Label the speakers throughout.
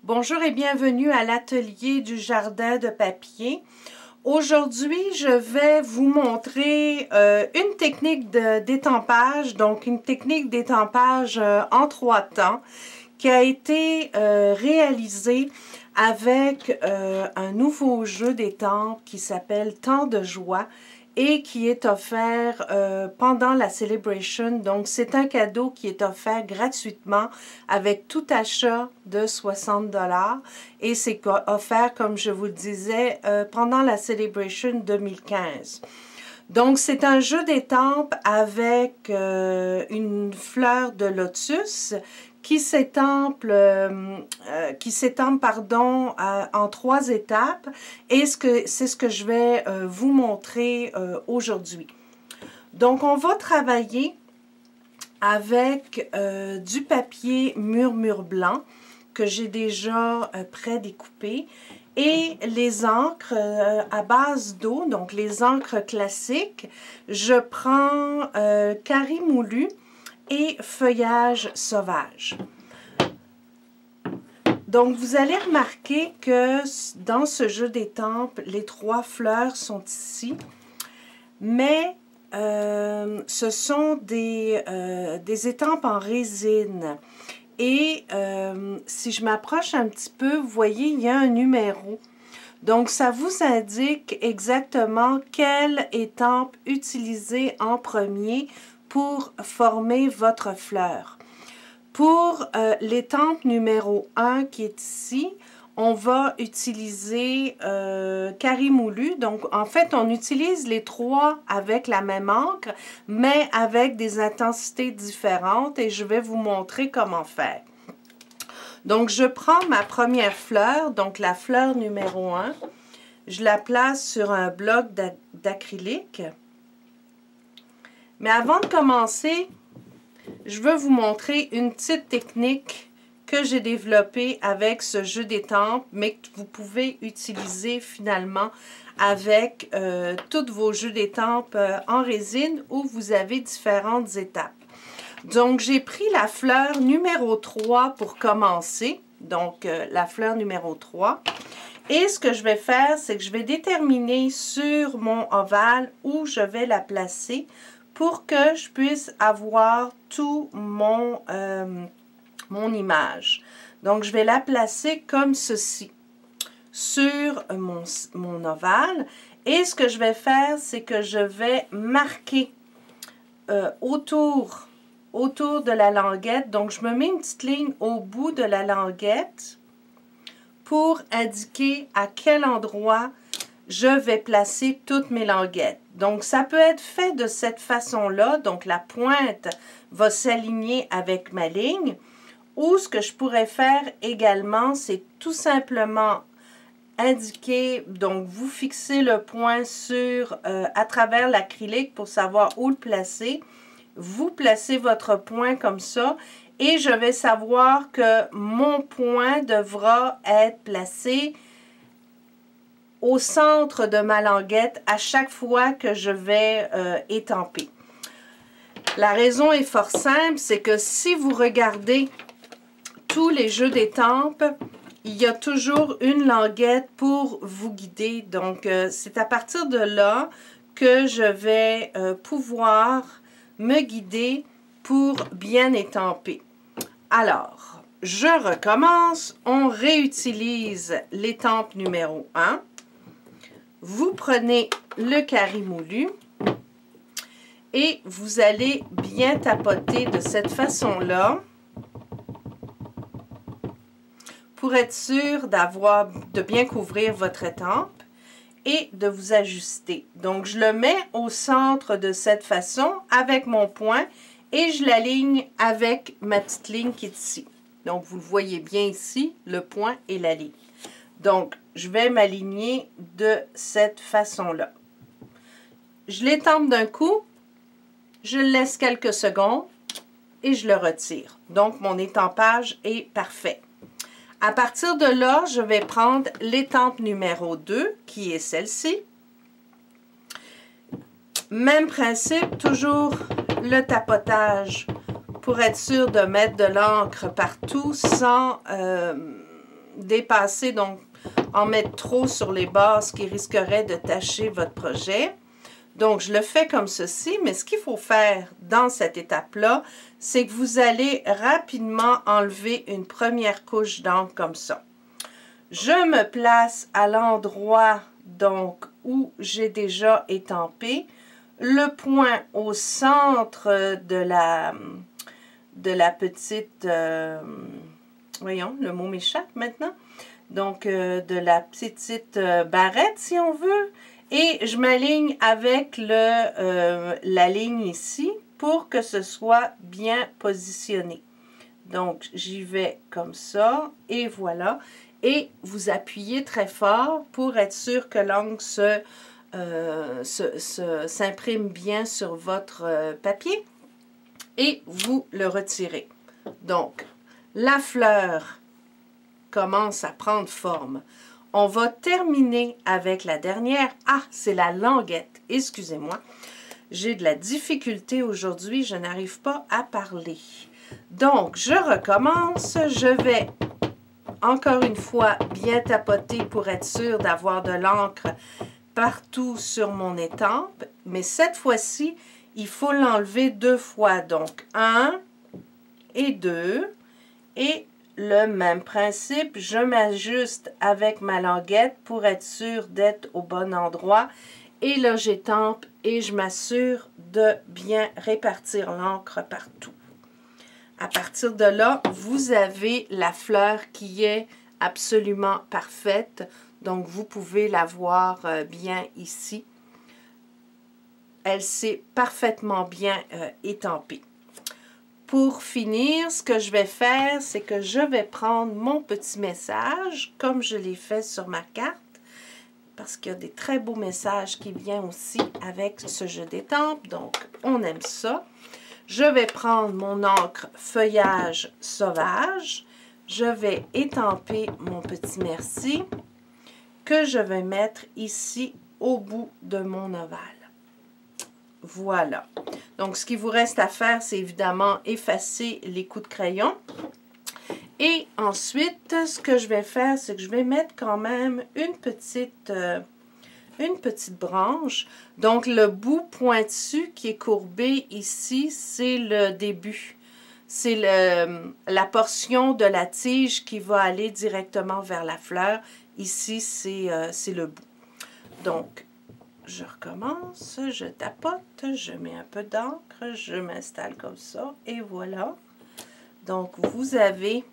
Speaker 1: Bonjour et bienvenue à l'atelier du jardin de papier. Aujourd'hui, je vais vous montrer une technique d'étampage, donc une technique d'étampage en 3 temps qui a été réalisée avec un nouveau jeu d'étampes qui s'appelle Temps de joie et qui est offert pendant la Celebration. Donc, c'est un cadeau qui est offert gratuitement avec tout achat de 60 $ et c'est offert, comme je vous le disais, pendant la Celebration 2015. Donc, c'est un jeu d'étampes avec une fleur de lotus qui s'étampe en 3 étapes et c'est ce que je vais vous montrer aujourd'hui. Donc, on va travailler avec du papier murmure blanc que j'ai déjà prédécoupé et les encres à base d'eau, donc les encres classiques. Je prends Carré moulu et feuillage sauvage. Donc, vous allez remarquer que dans ce jeu d'étampes, les 3 fleurs sont ici, mais ce sont des étampes en résine. Et si je m'approche un petit peu, vous voyez, il y a un numéro. Donc, ça vous indique exactement quelle étampe utiliser en premier pour former votre fleur. Pour l'étampe numéro 1 qui est ici, on va utiliser Carré moulu. Donc, en fait, on utilise les 3 avec la même encre, mais avec des intensités différentes et je vais vous montrer comment faire. Donc, je prends ma première fleur, donc la fleur numéro 1. Je la place sur un bloc d'acrylique. Mais avant de commencer, je veux vous montrer une petite technique que j'ai développée avec ce jeu d'étampes, mais que vous pouvez utiliser finalement avec tous vos jeux d'étampes en résine où vous avez différentes étapes. Donc, j'ai pris la fleur numéro 3 pour commencer, donc la fleur numéro 3. Et ce que je vais faire, c'est que je vais déterminer sur mon ovale où je vais la placer pour que je puisse avoir tout mon image. Donc, je vais la placer comme ceci sur mon ovale. Et ce que je vais faire, c'est que je vais marquer autour de la languette. Donc, je me mets une petite ligne au bout de la languette pour indiquer à quel endroit je vais placer toutes mes languettes. Donc, ça peut être fait de cette façon-là. Donc, la pointe va s'aligner avec ma ligne. Ou ce que je pourrais faire également, c'est tout simplement indiquer, donc vous fixez le point sur, à travers l'acrylique pour savoir où le placer. Vous placez votre point comme ça et je vais savoir que mon point devra être placé au centre de ma languette à chaque fois que je vais étamper. La raison est fort simple, c'est que si vous regardez tous les jeux d'étampes, il y a toujours une languette pour vous guider. Donc, c'est à partir de là que je vais pouvoir me guider pour bien étamper. Alors, je recommence. On réutilise l'étampe numéro 1. Vous prenez le carré moulu et vous allez bien tapoter de cette façon-là pour être sûr de bien couvrir votre étampe et de vous ajuster. Donc, je le mets au centre de cette façon avec mon point et je l'aligne avec ma petite ligne qui est ici. Donc, vous le voyez bien ici, le point et la ligne. Donc, je vais m'aligner de cette façon-là. Je l'étampe d'un coup, je le laisse quelques secondes et je le retire. Donc, mon étampage est parfait. À partir de là, je vais prendre l'étampe numéro 2, qui est celle-ci. Même principe, toujours le tapotage pour être sûr de mettre de l'encre partout sans dépasser, donc en mettre trop sur les bases qui risquerait de tacher votre projet. Donc, je le fais comme ceci, mais ce qu'il faut faire dans cette étape-là, c'est que vous allez rapidement enlever une première couche d'encre comme ça. Je me place à l'endroit donc où j'ai déjà étampé, le point au centre de la petite, voyons, le mot m'échappe maintenant, donc de la petite barrette si on veut, et je m'aligne avec la ligne ici pour que ce soit bien positionné. Donc, j'y vais comme ça, et voilà. Et vous appuyez très fort pour être sûr que l'angle s'imprime bien sur votre papier. Et vous le retirez. Donc, la fleur commence à prendre forme. On va terminer avec la dernière. Ah, c'est la languette. Excusez-moi. J'ai de la difficulté aujourd'hui. Je n'arrive pas à parler. Donc, je recommence. Je vais, encore une fois, bien tapoter pour être sûr d'avoir de l'encre partout sur mon étampe. Mais cette fois-ci, il faut l'enlever 2 fois. Donc, 1 et 2. Et le même principe, je m'ajuste avec ma languette pour être sûr d'être au bon endroit. Et là, j'étampe et je m'assure de bien répartir l'encre partout. À partir de là, vous avez la fleur qui est absolument parfaite. Donc, vous pouvez la voir bien ici. Elle s'est parfaitement bien étampée. Pour finir, ce que je vais faire, c'est que je vais prendre mon petit message, comme je l'ai fait sur ma carte, parce qu'il y a des très beaux messages qui viennent aussi avec ce jeu d'étampes, donc on aime ça. Je vais prendre mon encre feuillage sauvage, je vais étamper mon petit merci, que je vais mettre ici au bout de mon ovale. Voilà. Donc, ce qui vous reste à faire, c'est évidemment effacer les coups de crayon. Et ensuite, ce que je vais faire, c'est que je vais mettre quand même une petite branche. Donc, le bout pointu qui est courbé ici, c'est le début. C'est la portion de la tige qui va aller directement vers la fleur. Ici, c'est le bout. Donc, je recommence, je tapote, je mets un peu d'encre, je m'installe comme ça, et voilà. Donc, vous avez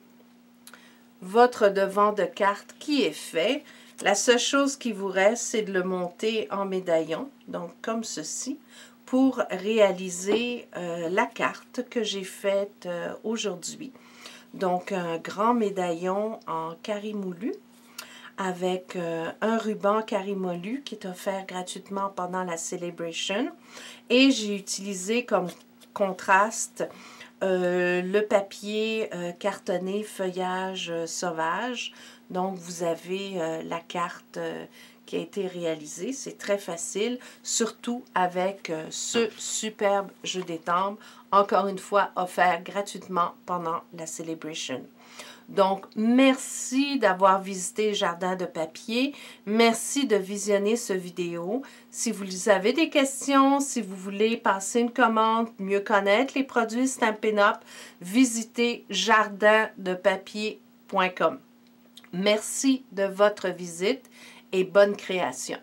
Speaker 1: votre devant de carte qui est fait. La seule chose qui vous reste, c'est de le monter en médaillon, donc comme ceci, pour réaliser la carte que j'ai faite aujourd'hui. Donc, un grand médaillon en carré moulu, avec un ruban carré moulu qui est offert gratuitement pendant la Celebration. Et j'ai utilisé comme contraste le papier cartonné feuillage sauvage. Donc, vous avez la carte qui a été réalisée. C'est très facile, surtout avec ce superbe jeu d'étampes, encore une fois offert gratuitement pendant la Celebration. Donc, merci d'avoir visité Jardin de papier. Merci de visionner ce vidéo. Si vous avez des questions, si vous voulez passer une commande, mieux connaître les produits Stampin' Up, visitez jardindepapier.com. Merci de votre visite et bonne création.